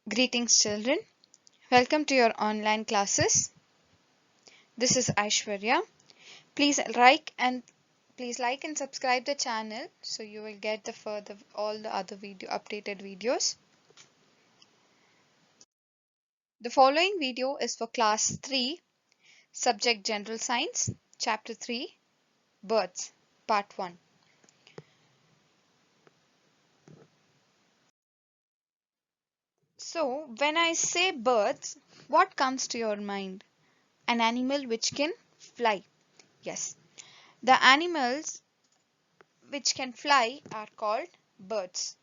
Greetings, children. Welcome to your online classes. This is Aishwarya. Please like and subscribe the channel so you will get all the other updated videos. The following video is for class 3, subject General Science, chapter 3, Birds, part 1. So, when I say birds, what comes to your mind? An animal which can fly. Yes. The animals which can fly are called birds.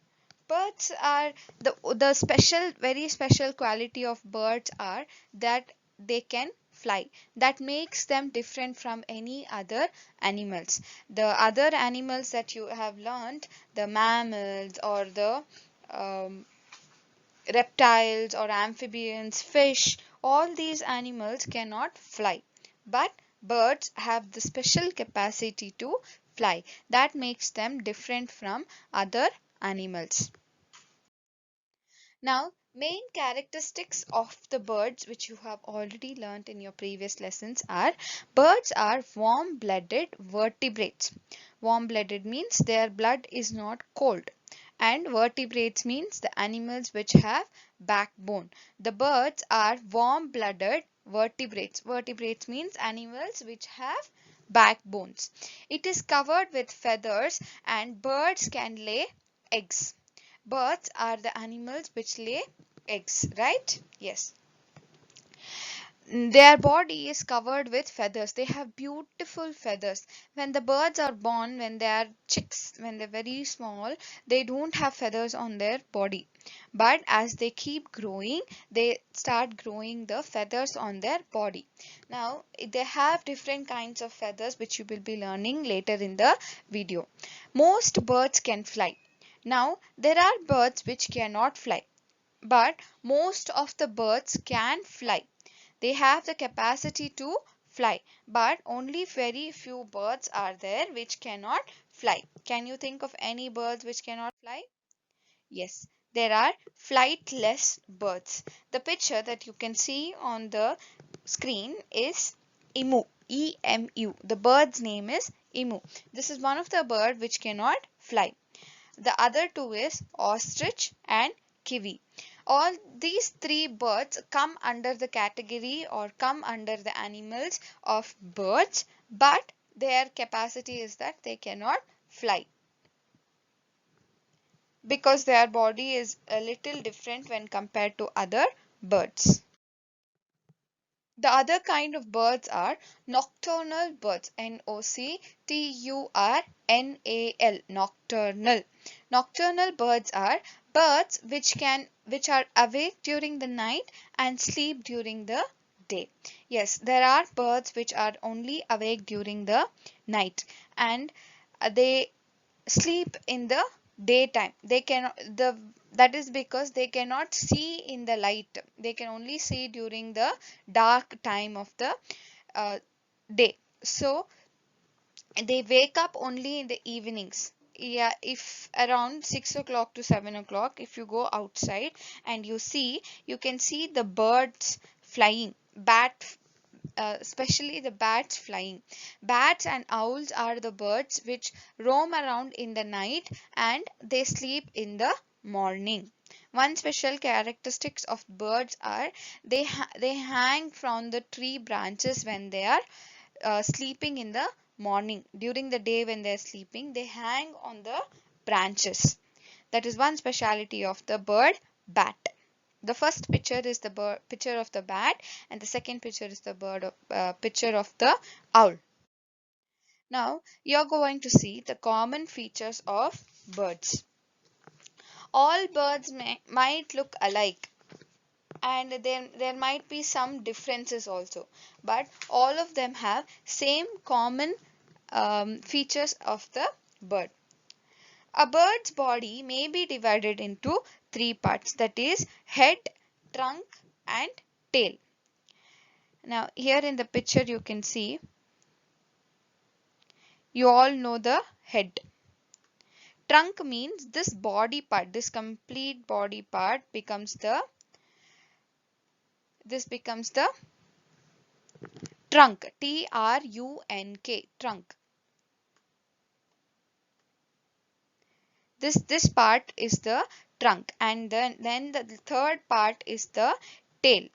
Birds are the very special quality of birds are that they can fly. That makes them different from any other animals. The other animals that you have learned, the mammals or the um, reptiles or amphibians, fish, all these animals cannot fly. But birds have the special capacity to fly. That makes them different from other animals. Now, main characteristics of the birds which you have already learnt in your previous lessons are birds are warm-blooded vertebrates. Warm-blooded means their blood is not cold, and vertebrates means the animals which have backbone. The birds are warm-blooded vertebrates. Vertebrates means animals which have backbones. It is covered with feathers and birds can lay eggs. Birds are the animals which lay eggs, right? Yes. Their body is covered with feathers. They have beautiful feathers. When the birds are born, when they are chicks, when they're very small, they don't have feathers on their body. But as they keep growing, they start growing the feathers on their body. Now, they have different kinds of feathers which you will be learning later in the video. Most birds can fly. Now, there are birds which cannot fly, but most of the birds can fly. They have the capacity to fly, but only very few birds are there which cannot fly. Can you think of any birds which cannot fly? Yes, there are flightless birds. The picture that you can see on the screen is emu. E-M-U. The bird's name is emu. This is one of the bird which cannot fly. The other two is ostrich and kiwi. All these three birds come under the category or come under the animals of birds, but their capacity is that they cannot fly because their body is a little different when compared to other birds. The other kind of birds are nocturnal birds. N-O-C-T-U-R-N-A-L. Nocturnal. Nocturnal birds are birds which are awake during the night and sleep during the day. Yes, there are birds which are only awake during the night and they sleep in the daytime. They cannot the That is because they cannot see in the light. They can only see during the dark time of the uh, day. So they wake up only in the evenings. Yeah, if around 6 o'clock to 7 o'clock, if you go outside and you can see the birds flying, especially the bats flying. Bats and owls are the birds which roam around in the night and they sleep in the morning. One special characteristics of birds are they hang from the tree branches when they are sleeping in the morning. During the day when they are sleeping, they hang on the branches. That is one speciality of the bird bat. The first picture is the picture of the bat, and the second picture is the picture of the owl. Now you're going to see the common features of birds. All birds might look alike, and there might be some differences also, but all of them have same common features of the bird. A bird's body may be divided into three parts, that is head, trunk and tail. Now here in the picture you can see, you all know the head. Trunk means this body part, this complete body part becomes the trunk. Trunk. Trunk. This part is the trunk, and then the third part is the tail.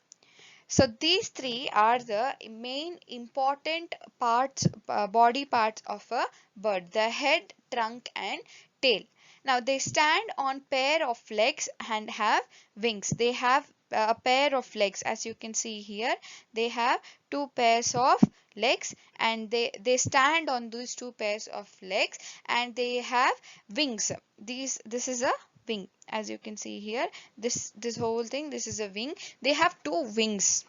So these three are the main important parts, body parts of a bird: the head, trunk, and tail. Now they stand on pair of legs and have wings. They have a pair of legs, as you can see here. They have two pairs of legs, and they stand on these two pairs of legs, and they have wings. This is a wing, as you can see here. This whole thing, this is a wing. They have two wings.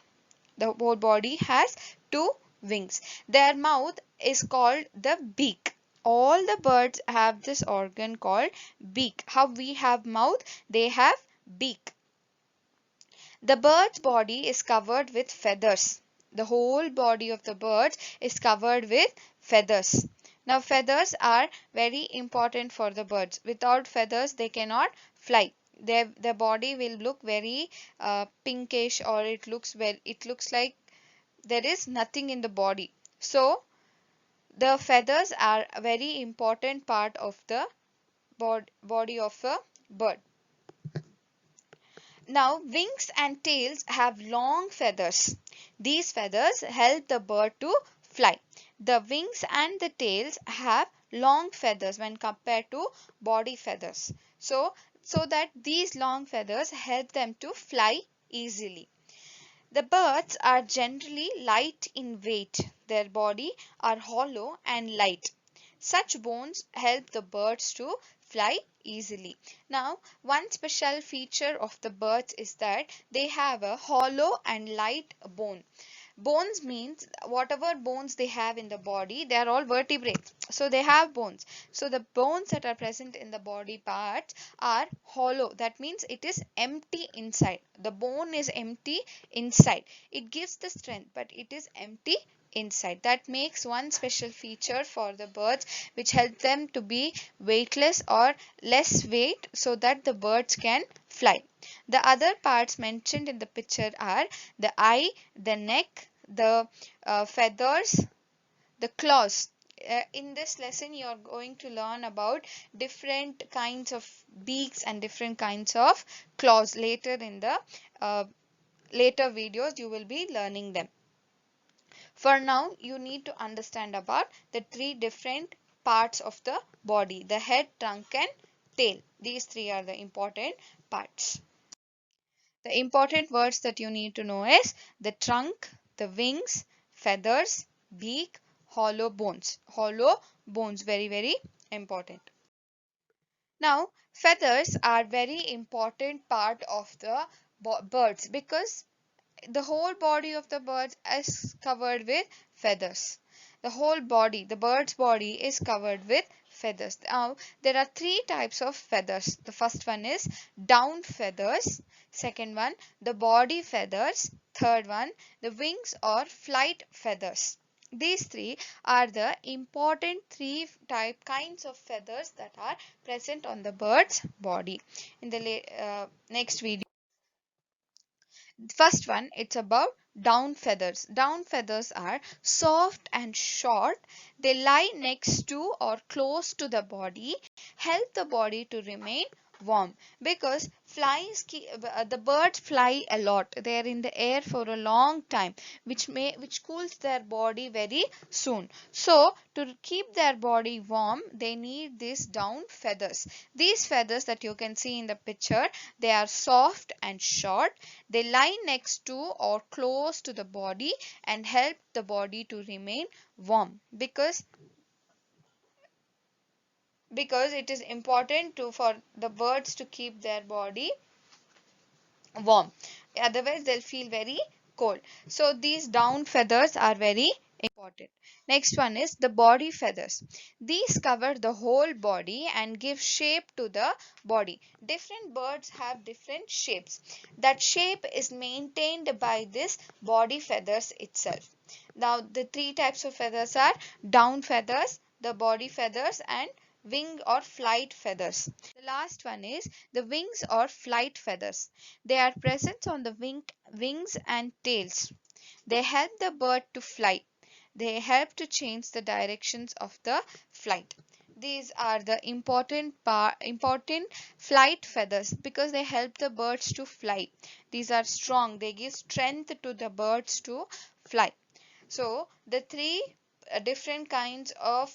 The whole body has two wings. Their mouth is called the beak. All the birds have this organ called beak. How we have mouth, they have beak. The bird's body is covered with feathers. The whole body of the bird is covered with feathers. Now feathers are very important for the birds. Without feathers they cannot fly. Their body will look very pinkish, or it looks like there is nothing in the body. So the feathers are a very important part of the body of a bird. Now wings and tails have long feathers. These feathers help the bird to fly. The wings and the tails have long feathers when compared to body feathers. So that these long feathers help them to fly easily. The birds are generally light in weight. Their body are hollow and light. Such bones help the birds to fly easily. Now, one special feature of the birds is that they have a hollow and light bone. Bones means whatever bones they have in the body, they are all vertebrates. So they have bones. So the bones that are present in the body parts are hollow. That means it is empty inside. The bone is empty inside. It gives the strength, but it is empty inside. That makes one special feature for the birds, which help them to be weightless or less weight, so that the birds can fly. The other parts mentioned in the picture are the eye, the neck, the feathers, the claws. In this lesson you are going to learn about different kinds of beaks and different kinds of claws. Later in the later videos you will be learning them. For now you need to understand about the three different parts of the body: the head, trunk, and tail. These three are the important parts. The important words that you need to know is the trunk, the wings, feathers, beak, hollow bones. Hollow bones, very, very important. Now, feathers are very important part of the birds, because the whole body of the bird is covered with feathers. The whole body, the bird's body is covered with feathers. Now, there are three types of feathers. The first one is down feathers. Second one, the body feathers. Third one, the wings or flight feathers. These three are the important three kinds of feathers that are present on the bird's body. In the next video, first one, it's about down feathers. Down feathers are soft and short. They lie next to or close to the body, help the body to remain warm, because the birds fly a lot. They are in the air for a long time, which cools their body very soon. So to keep their body warm, they need these down feathers. These feathers that you can see in the picture, they are soft and short. They lie next to or close to the body and help the body to remain warm, because it is important for the birds to keep their body warm. Otherwise they'll feel very cold. So these down feathers are very important. Next one is the body feathers. These cover the whole body and give shape to the body. Different birds have different shapes. That shape is maintained by this body feathers itself. Now the three types of feathers are down feathers, the body feathers, and wing or flight feathers. The last one is the wings or flight feathers. They are present on the wings and tails. They help the bird to fly. They help to change the directions of the flight. These are the important flight feathers because they help the birds to fly. These are strong. They give strength to the birds to fly. So the three different kinds of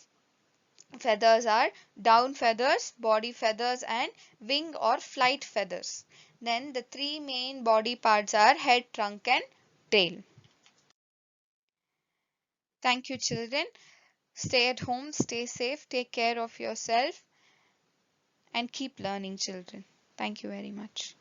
feathers are down feathers, body feathers, and wing or flight feathers. Then the three main body parts are head, trunk, and tail. Thank you, children. Stay at home, stay safe, take care of yourself, and keep learning, children. Thank you very much.